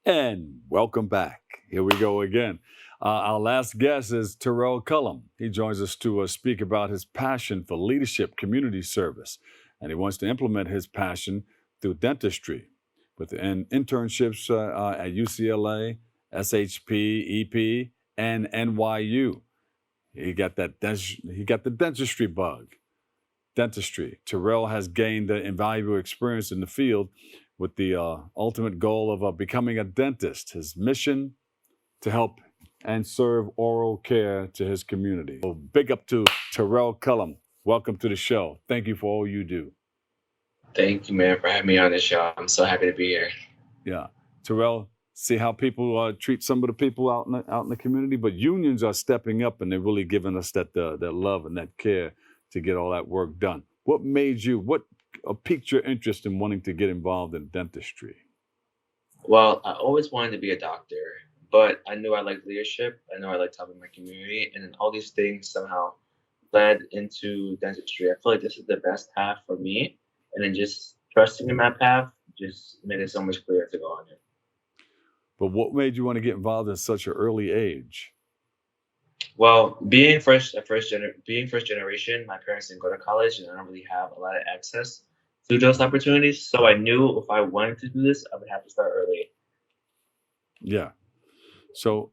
And welcome back. Here we go again. Our last guest is Terell Cullum. He joins us to speak about his passion for leadership, community service, and he wants to implement his passion through dentistry with internships at UCLA, SHP, EP, and NYU. He got the dentistry bug. Dentistry. Terell has gained invaluable experience in the field with the ultimate goal of becoming a dentist. His mission to help and serve oral care to his community. So big up to Terell Cullum. Welcome to the show. Thank you for all you do. Thank you, man, for having me on this show. I'm so happy to be here. Yeah, Terell, see how people treat some of the people out in the community, but unions are stepping up and they're really giving us that love and that care to get all that work done. What piqued your interest in wanting to get involved in dentistry? Well, I always wanted to be a doctor, but I knew I liked leadership. I knew I liked helping my community, and then all these things somehow led into dentistry. I feel like this is the best path for me, and then just trusting in that path just made it so much clearer to go on it. But what made you want to get involved at such an early age? Well, being first generation, my parents didn't go to college, and I don't really have a lot of access to those opportunities. So I knew if I wanted to do this, I would have to start early. Yeah. So,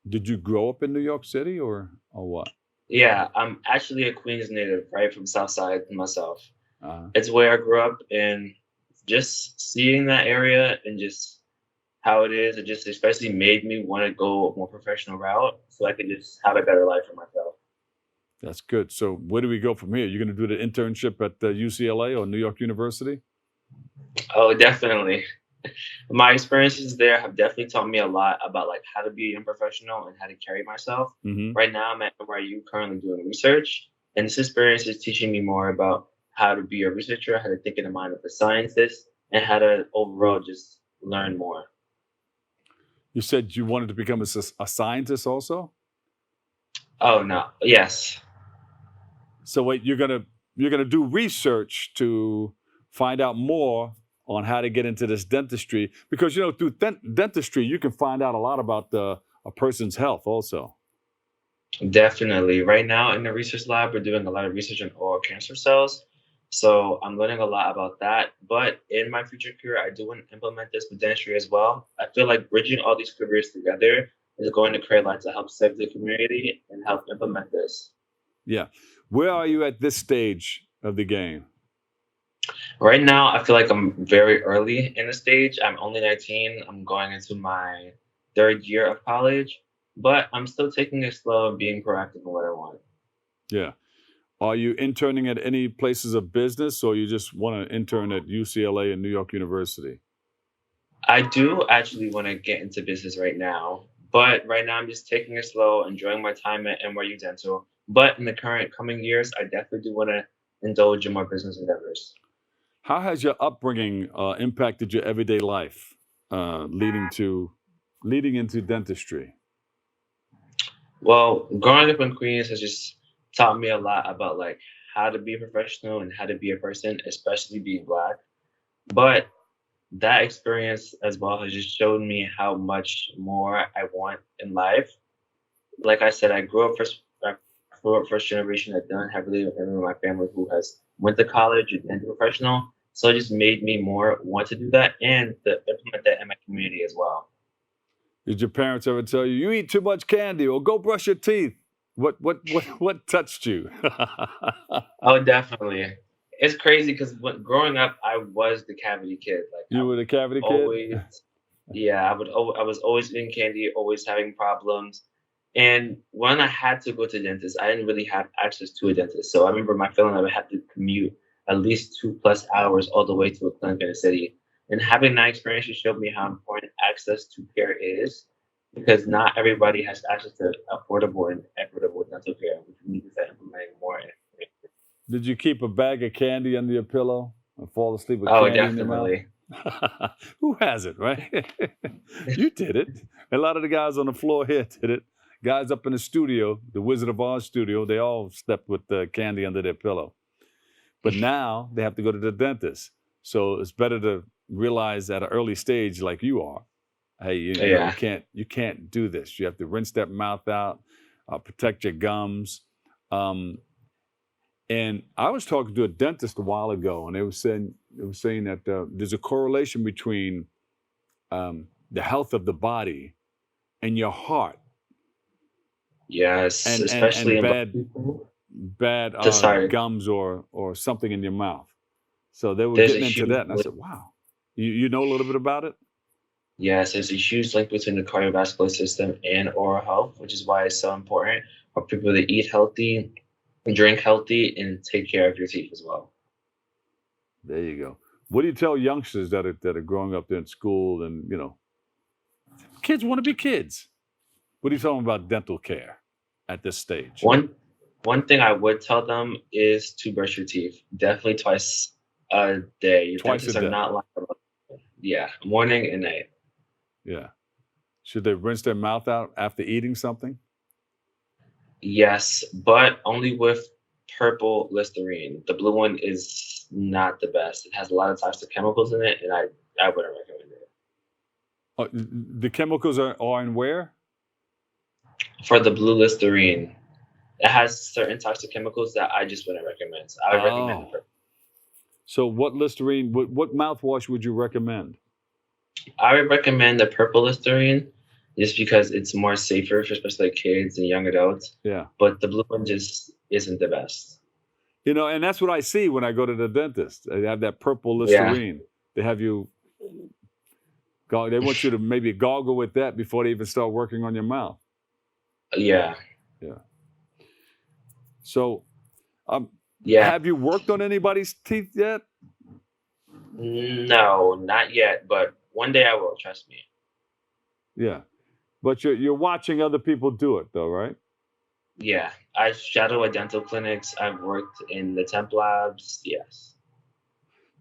did you grow up in New York City or what? Yeah, I'm actually a Queens native, right from South Side myself. Uh, It's where I grew up, and just seeing that area and just how it is, it just especially made me want to go a more professional route so I could just have a better life for myself. that's good. So, where do we go from here? You're going to do the internship at UCLA or New York University? Oh, definitely. My experiences there have definitely taught me a lot about like how to be a young professional and how to carry myself. Mm-hmm. Right now, I'm at NYU currently doing research, and this experience is teaching me more about how to be a researcher, how to think in the mind of a scientist, and how to overall just learn more. You said you wanted to become a scientist also. Oh no, yes, So wait, you're gonna do research to find out more on how to get into this dentistry because through dentistry you can find out a lot about a person's health also. definitely. Right now in the research lab, we're doing a lot of research on oral cancer cells. So I'm learning a lot about that. But in my future career, I do want to implement this with dentistry as well. I feel like bridging all these careers together is going to create a lot to help save the community and help implement this. Yeah. Where are you at this stage of the game? Right now, I feel like I'm very early in the stage. I'm only 19. I'm going into my third year of college, but I'm still taking it slow and being proactive in what I want. Yeah. Are you interning at any places of business or you just want to intern at UCLA and New York University? I do actually want to get into business right now, but right now I'm just taking it slow, enjoying my time at NYU Dental. But in the current coming years, I definitely do want to indulge in more business endeavors. How has your upbringing impacted your everyday life, leading into dentistry? Well, growing up in Queens has just taught me a lot about like how to be a professional and how to be a person, especially being black. But that experience as well has just shown me how much more I want in life. Like I said, I grew up first generation. I don't have really anyone in my family who has went to college and professional. So it just made me more want to do that and to implement that in my community as well. Did your parents ever tell you you eat too much candy or go brush your teeth? What touched you? Oh, definitely. It's crazy because growing up, I was the cavity kid. Like I You were would the cavity kid? always, yeah, I was always eating candy, always having problems. And when I had to go to dentist, I didn't really have access to a dentist. So I remember my feeling I would have to commute at least 2+ hours all the way to a clinic in the city. And having that experience just showed me how important access to care is because not everybody has access to affordable and equitable dental care, which we need to start implementing more. Did you keep a bag of candy under your pillow and fall asleep with Oh, candy in your mouth? definitely. Who has it, right? You did it. A lot of the guys on the floor here did it. Guys up in the studio, the Wizard of Oz studio, they all slept with candy under their pillow. But now they have to go to the dentist. So it's better to realize at an early stage, like you are, Hey, Yeah. you can't do this. You have to rinse that mouth out, protect your gums. Um, and I was talking to a dentist a while ago, and they were saying that there's a correlation between the health of the body and your heart, Yes, and especially in black bad people. bad Sorry. gums or something in your mouth. So they were There's a getting into huge that, and I link. said, "Wow, you know a little bit about it." Yes, there's a huge link between the cardiovascular system and oral health, which is why it's so important for people to eat healthy, drink healthy, and take care of your teeth as well. There you go. What do you tell youngsters that are growing up in school, and kids want to be kids? What do you tell them about dental care at this stage? One one thing I would tell them is to brush your teeth. Definitely twice a day. Your Twice a dentists are day. not lying about it. Yeah, morning and night. Yeah. Should they rinse their mouth out after eating something? Yes, but only with purple Listerine. The blue one is not the best. It has a lot of toxic chemicals in it, and I wouldn't recommend it. The chemicals are in where? For the blue Listerine, it has certain toxic chemicals that I just wouldn't recommend. So I would recommend the Oh. purple. So what Listerine, what mouthwash would you recommend? I would recommend the purple Listerine just because it's more safer for especially like kids and young adults. Yeah. But the blue one just isn't the best. And that's what I see when I go to the dentist. They have that purple Yeah, Listerine. They have you, they want you to maybe goggle with that before they even start working on your mouth. yeah, Yeah. So, um, yeah. have you worked on anybody's teeth yet? No, not yet, but one day I will. Trust me. Yeah. But you're watching other people do it though, right? Yeah, I shadow at dental clinics. I've worked in the temp labs. Yes.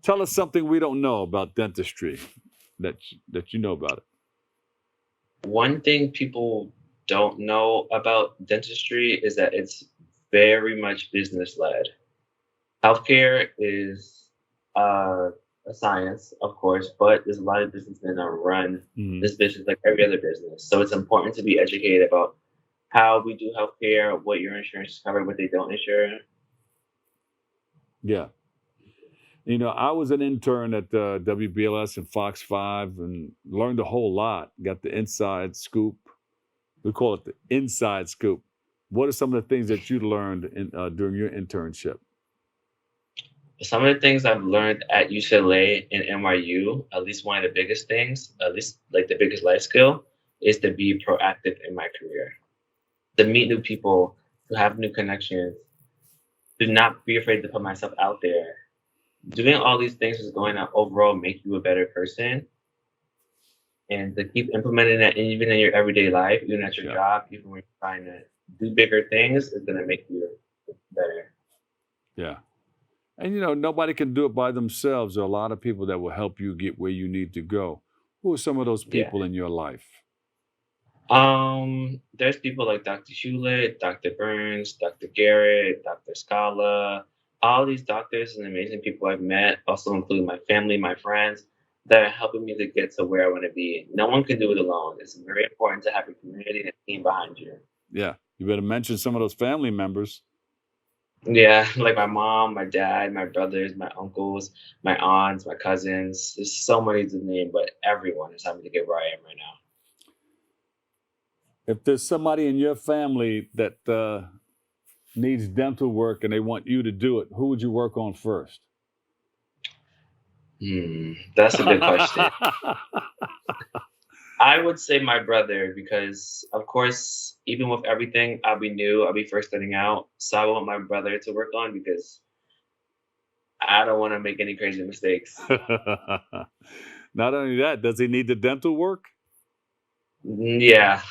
Tell us something we don't know about dentistry that you know about it. One thing people don't know about dentistry is that it's very much business led. Healthcare is a science, of course, but there's a lot of businessmen that run Mhm. this business like every other business. So it's important to be educated about how we do healthcare, what your insurance cover, what they don't insure. Yeah. I was an intern at WBLS and Fox 5 and learned a whole lot. Got the inside scoop. We call it the inside scoop. What are some of the things that you learned during your internship? Some of the things I've learned at UCLA and NYU, at least one of the biggest things, at least like the biggest life skill, is to be proactive in my career. To meet new people, to have new connections, to not be afraid to put myself out there. Doing all these things is going to overall make you a better person, and to keep implementing that even in your everyday life, even at your Yeah. job, even when you're trying to do bigger things, is going to make you better. Yeah. And nobody can do it by themselves. There are a lot of people that will help you get where you need to go. Who are some of those Yeah. people in your life? There's people like Dr. Hewlett, Dr. Burns, Dr. Garrett, Dr. Scala. All these doctors and amazing people I've met, also including my family, my friends, that are helping me to get to where I want to be. No one can do it alone. It's very important to have a community and a team behind you. Yeah. You better mention some of those family members. Yeah, like my mom, my dad, my brothers, my uncles, my aunts, my cousins. There's so many to name, but everyone is helping me to get where I am right now. If there's somebody in your family that needs dental work and they want you to do it, who would you work on first? That's a good question. I would say my brother because, of course, even with everything, I'll be new. I'll be first starting out. So I want my brother to work on because I don't want to make any crazy mistakes. Not only that, does he need the dental work? Yeah.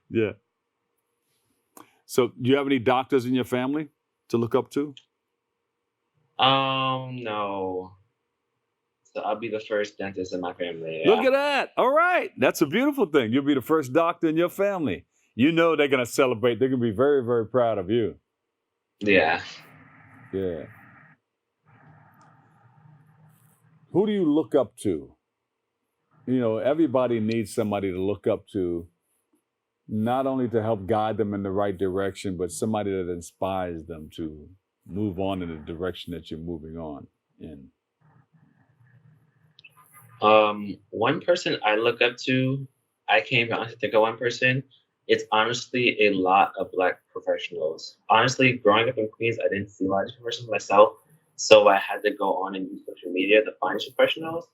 Yeah. So, do you have any doctors in your family to look up to? No. So I'll be the first dentist in my family. Look Yeah. at that. All right. That's a beautiful thing. You'll be the first doctor in your family. They're going to celebrate. They're going to be very, very proud of you. Yeah. Yeah. Who do you look up to? You know, everybody needs somebody to look up to, not only to help guide them in the right direction, but somebody that inspires them to move on in the direction that you're moving on in. One person I look up to, I can't even honestly think of one person. It's honestly a lot of Black professionals. Honestly, growing up in Queens, I didn't see a lot of these professionals myself, so I had to go on and use social media to find these professionals.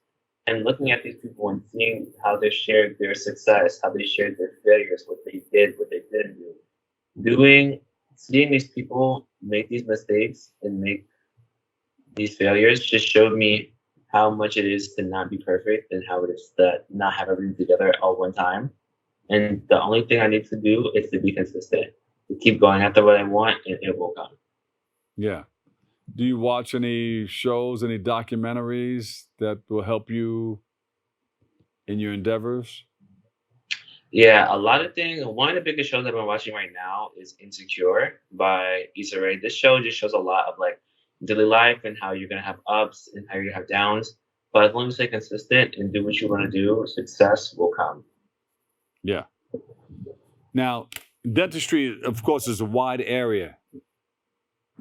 And looking at these people and seeing how they shared their success, how they shared their failures, what they did, what they didn't do, seeing these people make these mistakes and make these failures just showed me how much it is to not be perfect and how it is to not have everything together all one time. And the only thing I need to do is to be consistent, to keep going after what I want, and it will come. Yeah. Do you watch any shows, any documentaries that will help you in your endeavors? Yeah, a lot of things. One of the biggest shows I've been watching right now is Insecure by Issa Rae. This show just shows a lot of like daily life and how you're gonna have ups and how you're gonna have downs. But as long as you stay consistent and do what you want to do, success will come. Yeah. Now, dentistry, of course, is a wide area.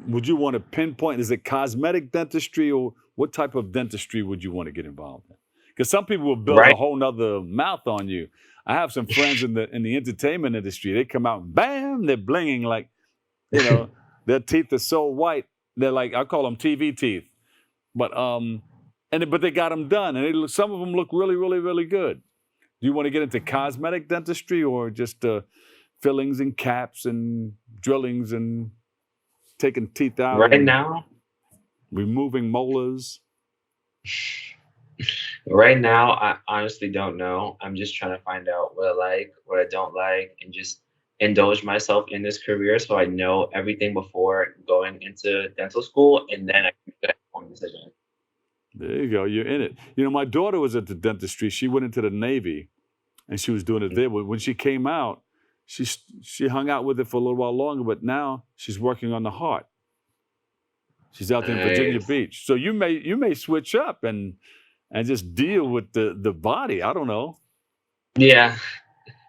Would you want to pinpoint, is it cosmetic dentistry, or what type of dentistry would you want to get involved in? Because some people will build a Right? whole nother mouth on you. I have some friends in the entertainment industry. They come out, bam, they're blinging like, you know, their teeth are so white. They're like, I call them TV teeth. But but they got them done, and some of them look really, really, really good. Do you want to get into cosmetic dentistry, or just fillings and caps and drillings and taking teeth out Right and now, removing molars? right now, I honestly don't know. I'm just trying to find out what I like, what I don't like, and just indulge myself in this career so I know everything before going into dental school, and then I can make an informed decision. There you go. You're in it. You know, my daughter was at the dentistry. She went into the Navy, and she was doing it there. But when she came out, she hung out with it for a little while longer. But now she's working on the heart. She's out there in Virginia Nice. Beach. So you may switch up and just deal with the body. I don't know. Yeah,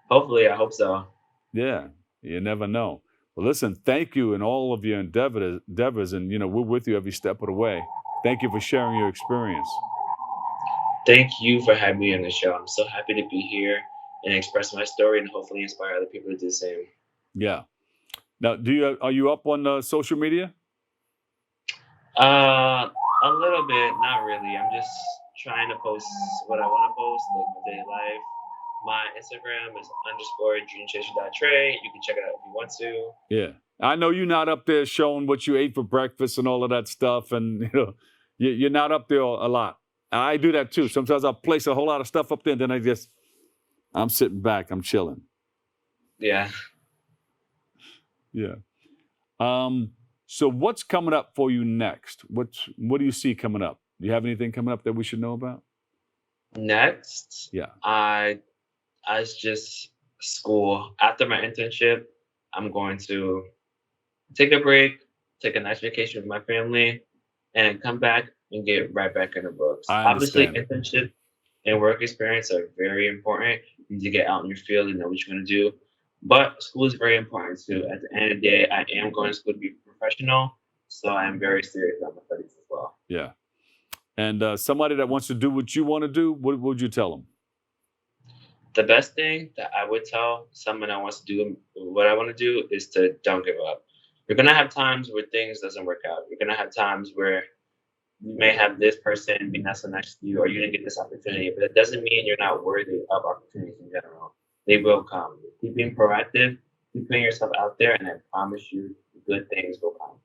hopefully, I hope so. Yeah, you never know. Well, listen, thank you in all of your endeavors, and we're with you every step of the way. Thank you for sharing your experience. Thank you for having me on the show. I'm so happy to be here and express my story and hopefully inspire other people to do the same. Yeah. Now, are you up on social media? A little bit, not really. I'm just trying to post what I want to post, like my daily life. My Instagram is underscore juniorchase.trey. You can check it out if you want to. Yeah. I know you're not up there showing what you ate for breakfast and all of that stuff, and you're not up there a lot. I do that too. Sometimes I'll place a whole lot of stuff up there, and then I'm sitting back, I'm chilling. Yeah. Yeah. So what's coming up for you next? What do you see coming up? Do you have anything coming up that we should know about? Next, Yeah. I just school. After my internship, I'm going to take a break, take a nice vacation with my family, and come back and get right back in the books. I Obviously, understand. internship and work experience are very important. You need to get out in your field and know what you're going to do. But school is very important too. At the end of the day, I am going to school to be a professional, so I am very serious about my studies as well. Yeah. And somebody that wants to do what you want to do, what would you tell them? The best thing that I would tell someone that wants to do what I want to do is to don't give up. You're gonna have times where things doesn't work out. You're gonna have times where you may have this person be not so nice to you, or you didn't get this opportunity, but it doesn't mean you're not worthy of opportunities in general. They will come. Keep being proactive, keep putting yourself out there, and I promise you, good things will come.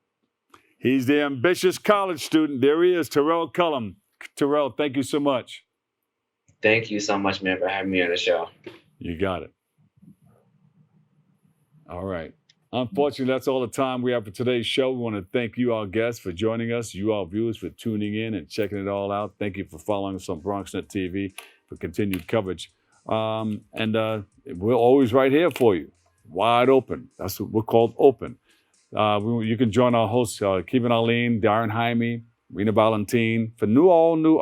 He's the ambitious college student. There he is, Terell Cullum. Terell, thank you so much. Thank you so much, man, for having me on the show. You got it. All right. Unfortunately, that's all the time we have for today's show. We want to thank you, our guests, for joining us, you, our viewers, for tuning in and checking it all out. Thank you for following us on BronxNet TV for continued coverage. And we're always right here for you, wide open. That's what we're called, open. You can join our hosts, Kevin Arlene, Darren Jaime, Rena Valentine, for all new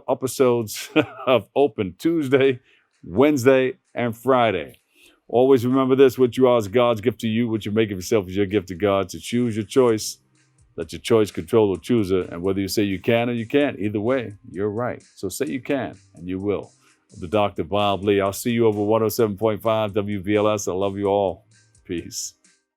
episodes of Open Tuesday, Wednesday, and Friday. Always remember this: what you are is God's gift to you. What you make of yourself is your gift to God. So choose your choice. Let your choice control the chooser. And whether you say you can or you can't, either way, you're right. So say you can, and you will. The Dr. Bob Lee. I'll see you over 107.5 WVLS. I love you all. Peace.